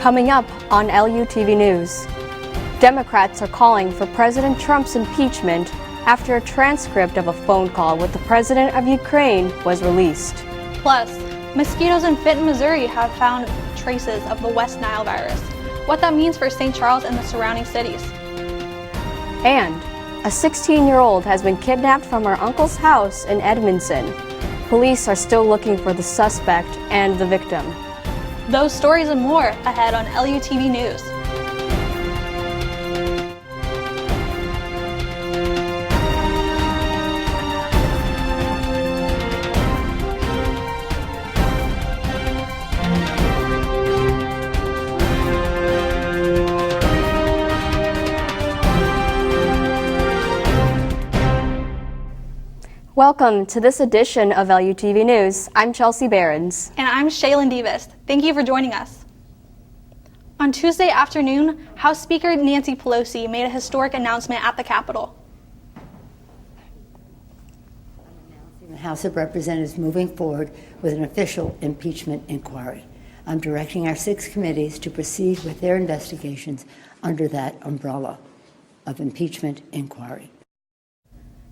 Coming up on LUTV News, Democrats are calling for President Trump's impeachment after a transcript of a phone call with the president of Ukraine was released. Plus, mosquitoes in Fenton, Missouri have found traces of the West Nile virus. What that means for St. Charles and the surrounding cities. And a 16-year-old has been kidnapped from her uncle's house in Edmondson. Police are still looking for the suspect and the victim. Those stories and more ahead on LUTV News. Welcome to this edition of LUTV News. I'm Chelsea Behrens. And I'm Shaylin Davis. Thank you for joining us. On Tuesday afternoon, House Speaker Nancy Pelosi made a historic announcement at the Capitol. The House of Representatives moving forward with an official impeachment inquiry. I'm directing our 6 committees to proceed with their investigations under that umbrella of impeachment inquiry.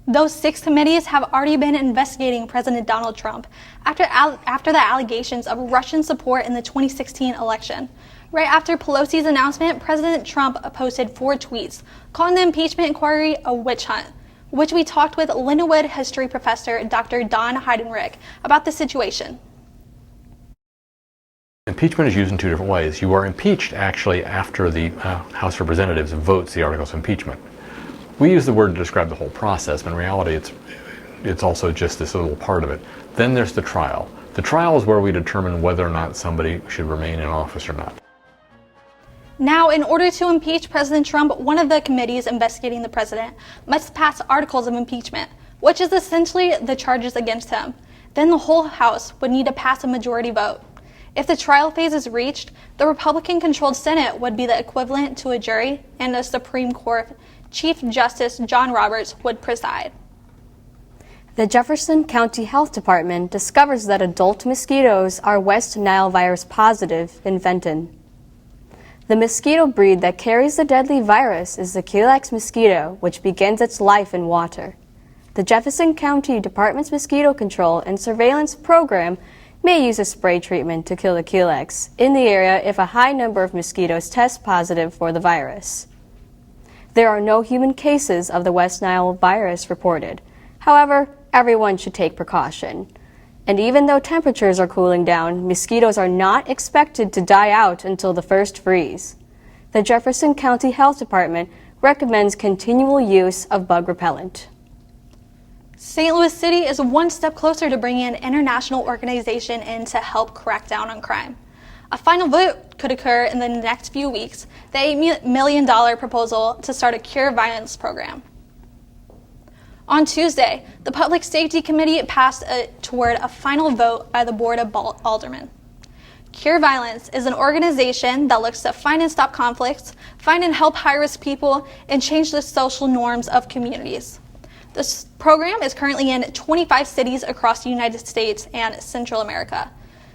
Those 6 committees have already been investigating President Donald Trump after the allegations of Russian support in the 2016 election. Right after Pelosi's announcement, President Trump posted 4 tweets calling the impeachment inquiry a witch hunt, which we talked with Lindenwood history professor Dr. Don Heidenreich about the situation. Impeachment is used in 2 different ways. You are impeached actually after the House of Representatives votes the articles of impeachment. We use the word to describe the whole process, but in reality it's also just this little part of it. Then there's the trial. The trial is where we determine whether or not somebody should remain in office or not. Now, in order to impeach President Trump, one of the committees investigating the president must pass articles of impeachment, which is essentially the charges against him. Then the whole House would need to pass a majority vote. If the trial phase is reached, the Republican-controlled Senate would be the equivalent to a jury, and the Supreme Court Chief Justice John Roberts would preside. The Jefferson County Health Department discovers that adult mosquitoes are West Nile virus positive in Fenton. The mosquito breed that carries the deadly virus is the Culex mosquito, which begins its life in water. The Jefferson County Department's Mosquito Control and Surveillance Program may use a spray treatment to kill the Culex in the area if a high number of mosquitoes test positive for the virus. There are no human cases of the West Nile virus reported. However, everyone should take precaution. And even though temperatures are cooling down, mosquitoes are not expected to die out until the first freeze. The Jefferson County Health Department recommends continual use of bug repellent. St. Louis City is one step closer to bringing an international organization in to help crack down on crime. A final vote could occur in the next few weeks, the $8 million proposal to start a cure violence program. On Tuesday, the Public Safety Committee passed toward a final vote by the Board of Aldermen. Cure Violence is an organization that looks to find and stop conflicts, find and help high-risk people, and change the social norms of communities. This program is currently in 25 cities across the United States and Central America.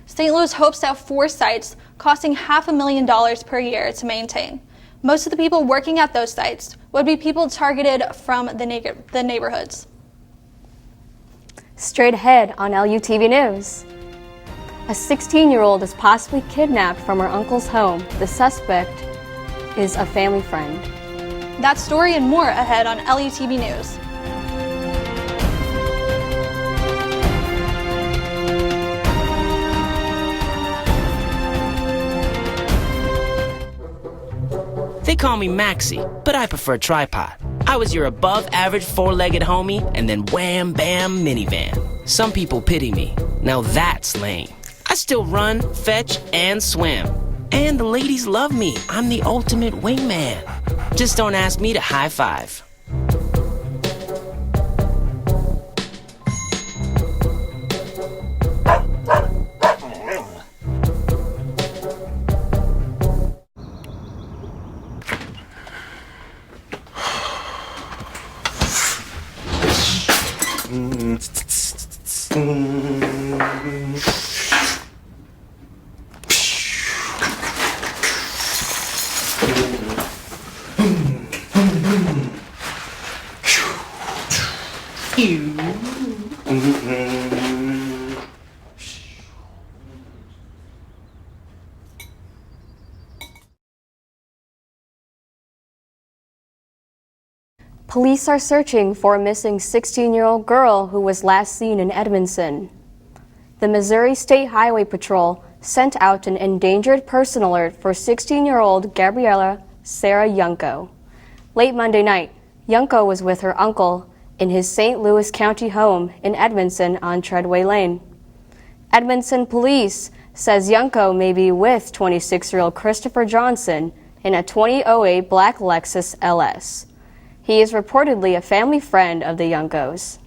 St. Louis hopes to have 4 sites costing $500,000 per year to maintain. Most of the people working at those sites would be people targeted from the neighborhoods. Straight ahead on LUTV News. A 16-year-old is possibly kidnapped from her uncle's home. The suspect is a family friend. That story and more ahead on LUTV News. They call me Maxie, but I prefer tripod. I was your above-average 4-legged homie, and then wham, bam, minivan. Some people pity me. Now that's lame. I still run, fetch, and swim. And the ladies love me. I'm the ultimate wingman. Just don't ask me to high five. Police are searching for a missing 16-year-old girl who was last seen in Edmondson. The Missouri State Highway Patrol sent out an endangered person alert for 16-year-old Gabriella Sarah Yunko. Late Monday night, Yunko was with her uncle in his St. Louis County home in Edmondson on Treadway Lane. Edmondson Police says Yunko may be with 26-year-old Christopher Johnson in a 2008 black Lexus LS. He is reportedly a family friend of the Yunkos.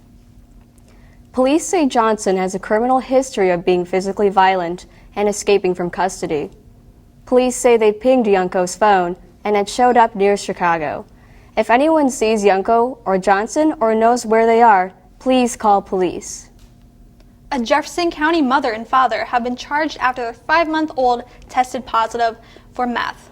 Police say Johnson has a criminal history of being physically violent and escaping from custody. Police say they pinged Yunko's phone and had showed up near Chicago. If anyone sees Yunko or Johnson or knows where they are, please call police. A Jefferson County mother and father have been charged after their 5-month-old tested positive for meth.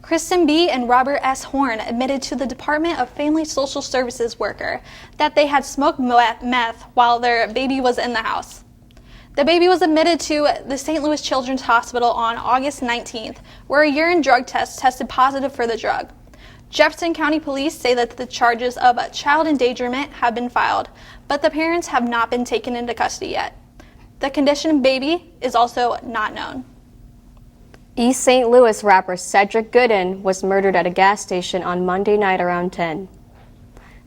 Kristen B. and Robert S. Horn admitted to the Department of Family Social Services worker that they had smoked meth while their baby was in the house. The baby was admitted to the St. Louis Children's Hospital on August 19th, where a urine drug test tested positive for the drug. Jefferson County Police say that the charges of child endangerment have been filed, but the parents have not been taken into custody yet. The condition of baby is also not known. East St. Louis rapper Cedric Gooden was murdered at a gas station on Monday night around 10.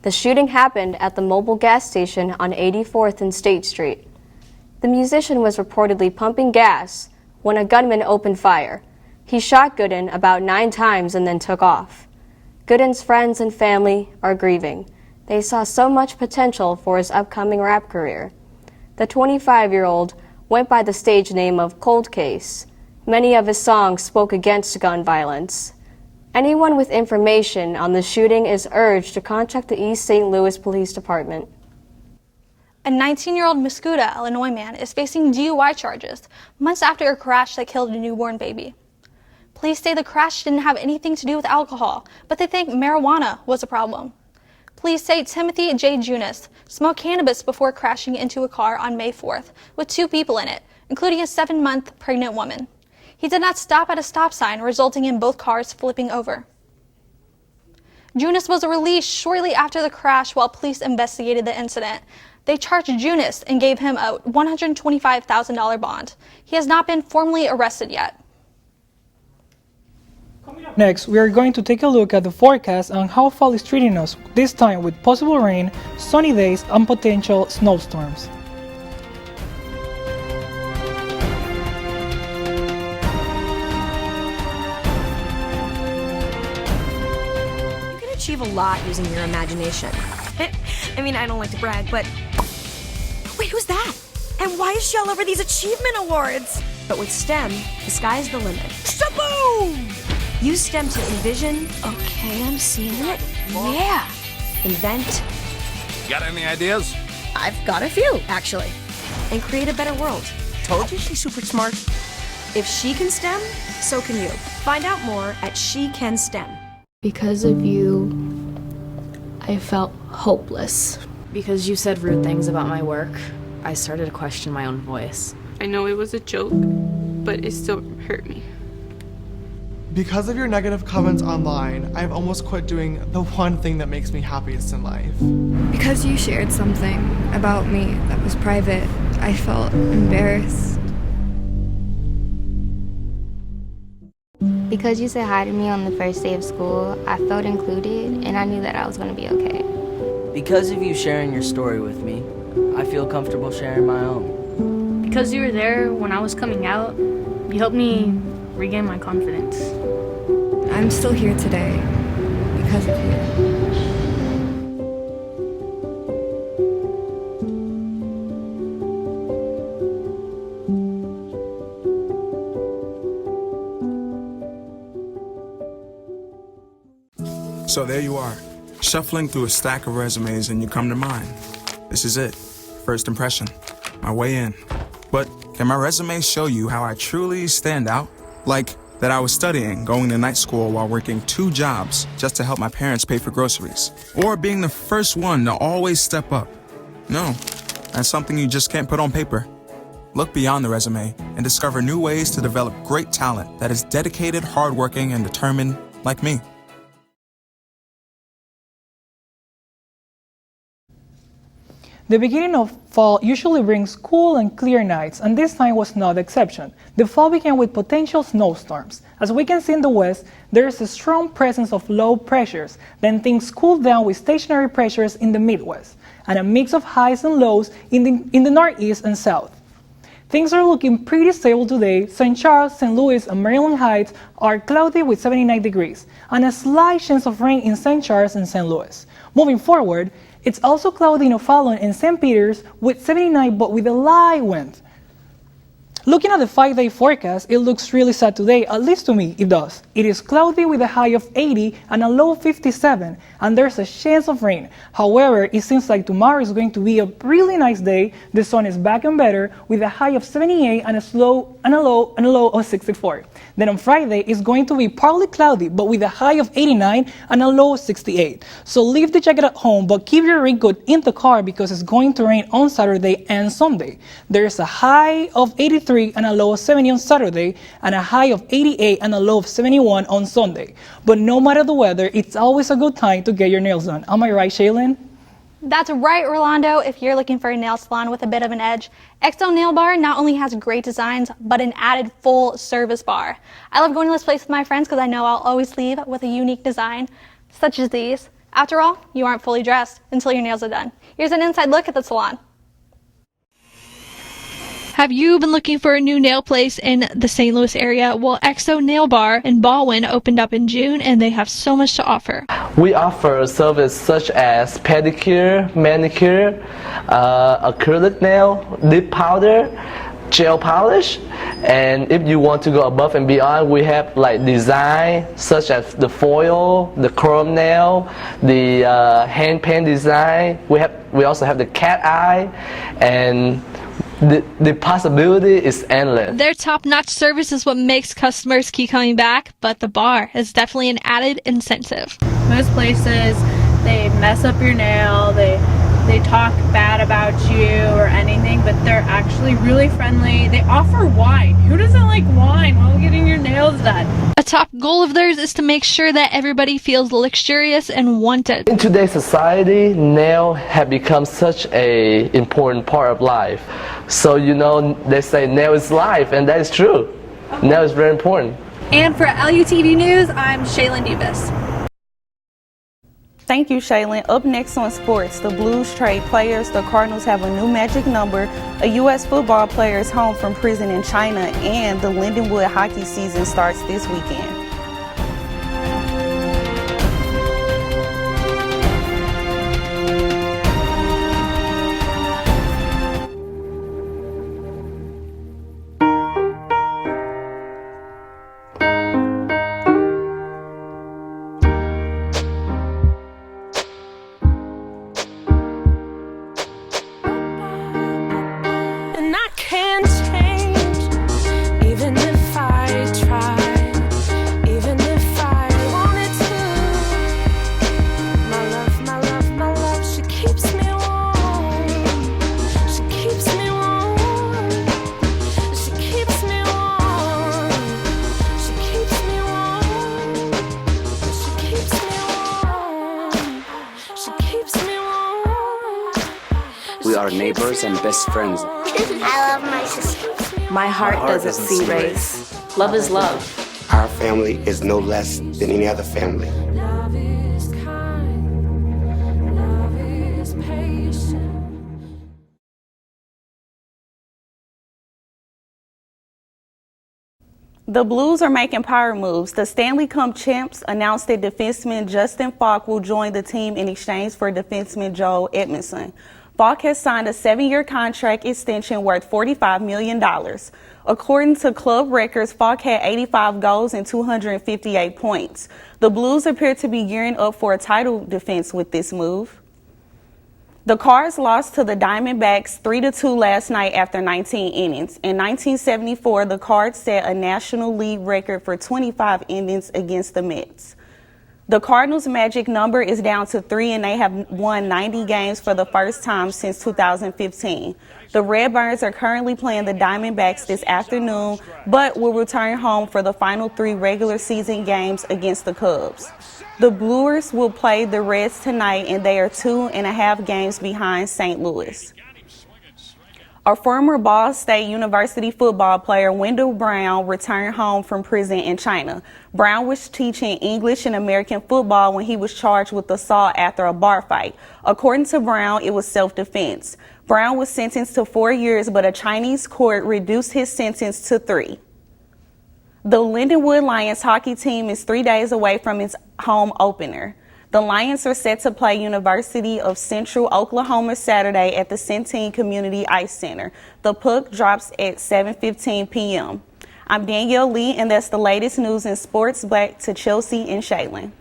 The shooting happened at the mobile gas station on 84th and State Street. The musician was reportedly pumping gas when a gunman opened fire. He shot Gooden about 9 times and then took off. Gooden's friends and family are grieving. They saw so much potential for his upcoming rap career. The 25-year-old went by the stage name of Cold Case. Many of his songs spoke against gun violence. Anyone with information on the shooting is urged to contact the East St. Louis Police Department. A 19-year-old Muscuda, Illinois man is facing DUI charges months after a crash that killed a newborn baby. Police say the crash didn't have anything to do with alcohol, but they think marijuana was a problem. Police say Timothy J. Junis smoked cannabis before crashing into a car on May 4th with 2 people in it, including a 7-month pregnant woman. He did not stop at a stop sign, resulting in both cars flipping over. Junis was released shortly after the crash while police investigated the incident. They charged Junis and gave him a $125,000 bond. He has not been formally arrested yet. Next, we are going to take a look at the forecast on how fall is treating us, this time with possible rain, sunny days, and potential snowstorms. You can achieve a lot using your imagination. I mean, I don't like to brag, but... Wait, who's that? And why is she all over these achievement awards? But with STEM, the sky's the limit. Shaboom! Use STEM to envision. Okay, I'm seeing it. Yeah. Invent. Got any ideas? I've got a few, actually. And create a better world. Told you she's super smart. If she can STEM, so can you. Find out more at She Can STEM. Because of you, I felt hopeless. Because you said rude things about my work, I started to question my own voice. I know it was a joke, but it still hurt me. Because of your negative comments online, I've almost quit doing the one thing that makes me happiest in life. Because you shared something about me that was private, I felt embarrassed. Because you said hi to me on the first day of school, I felt included and I knew that I was going to be okay. Because of you sharing your story with me, I feel comfortable sharing my own. Because you were there when I was coming out, you helped me regain my confidence. I'm still here today because of you. So there you are, shuffling through a stack of resumes and you come to mine. This is it, first impression, my way in. But can my resume show you how I truly stand out? Like that I was studying, going to night school while working 2 jobs just to help my parents pay for groceries. Or being the first one to always step up. No, that's something you just can't put on paper. Look beyond the resume and discover new ways to develop great talent that is dedicated, hardworking, and determined like me. The beginning of fall usually brings cool and clear nights, and this time was not the exception. The fall began with potential snowstorms. As we can see in the west, there is a strong presence of low pressures, then things cooled down with stationary pressures in the Midwest, and a mix of highs and lows in the northeast and south. Things are looking pretty stable today. St. Charles, St. Louis, and Maryland Heights are cloudy with 79 degrees, and a slight chance of rain in St. Charles and St. Louis. Moving forward, it's also cloudy in O'Fallon and St. Peter's with 79 but with a light wind. Looking at the 5-day forecast, it looks really sad today, at least to me it does. It is cloudy with a high of 80 and a low of 57, and there's a chance of rain. However, it seems like tomorrow is going to be a really nice day. The sun is back and better with a high of 78 and a low of 64. Then on Friday, it's going to be partly cloudy, but with a high of 89 and a low of 68. So leave the jacket at home, but keep your raincoat in the car because it's going to rain on Saturday and Sunday. There's a high of 83 and a low of 70 on Saturday, and a high of 88 and a low of 71 on Sunday. But no matter the weather, it's always a good time to get your nails done. Am I right, Shaylin? That's right, Orlando. If you're looking for a nail salon with a bit of an edge, XO Nail Bar not only has great designs, but an added full service bar. I love going to this place with my friends because I know I'll always leave with a unique design, such as these. After all, you aren't fully dressed until your nails are done. Here's an inside look at the salon. Have you been looking for a new nail place in the St. Louis area? Well, XO Nail Bar in Baldwin opened up in June, and they have so much to offer. We offer services such as pedicure, manicure, acrylic nail, lip powder, gel polish, and if you want to go above and beyond, we have like design such as the foil, the chrome nail, the hand paint design. We also have the cat eye, and the possibility is endless. Their top-notch service is what makes customers keep coming back, but the bar is definitely an added incentive. Most places, they mess up your nail, they talk bad about you or anything, but they're actually really friendly. They offer wine. Who doesn't like wine while getting your nails done? A top goal of theirs is to make sure that everybody feels luxurious and wanted. In today's society, nails have become such an important part of life. So, you know, they say nail is life, and that is true. Nail is very important. And for LUTV News, I'm Shaylin Davis. Thank you, Shaylin. Up next on sports, the Blues trade players. The Cardinals have a new magic number. A U.S. football player is home from prison in China, and the Lindenwood hockey season starts this weekend. We are neighbors and best friends. I love my sister. My heart doesn't see race. Love is love. Our family is no less than any other family. The Blues are making power moves. The Stanley Cup champs announced that defenseman Justin Falk will join the team in exchange for defenseman Joel Edmondson. Falk has signed a 7-year contract extension worth $45 million. According to club records, Falk had 85 goals and 258 points. The Blues appear to be gearing up for a title defense with this move. The Cards lost to the Diamondbacks 3-2 last night after 19 innings. In 1974, the Cards set a National League record for 25 innings against the Mets. The Cardinals' magic number is down to 3, and they have won 90 games for the first time since 2015. The Redbirds are currently playing the Diamondbacks this afternoon, but will return home for the final 3 regular season games against the Cubs. The Brewers will play the Reds tonight, and they are 2.5 games behind St. Louis. A former Ball State University football player, Wendell Brown, returned home from prison in China. Brown was teaching English and American football when he was charged with assault after a bar fight. According to Brown, it was self-defense. Brown was sentenced to 4 years, but a Chinese court reduced his sentence to 3. The Lindenwood Lions hockey team is 3 days away from its home opener. The Lions are set to play University of Central Oklahoma Saturday at the Centene Community Ice Center. The puck drops at 7:15 p.m. I'm Danielle Lee, and that's the latest news in sports. Back to Chelsea and Shaylin.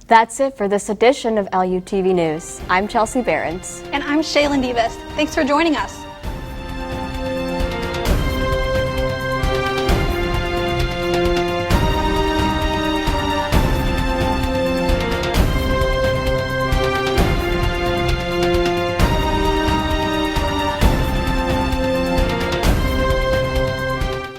That's it for this edition of LUTV News. I'm Chelsea Behrens. And I'm Shaylin Davis. Thanks for joining us.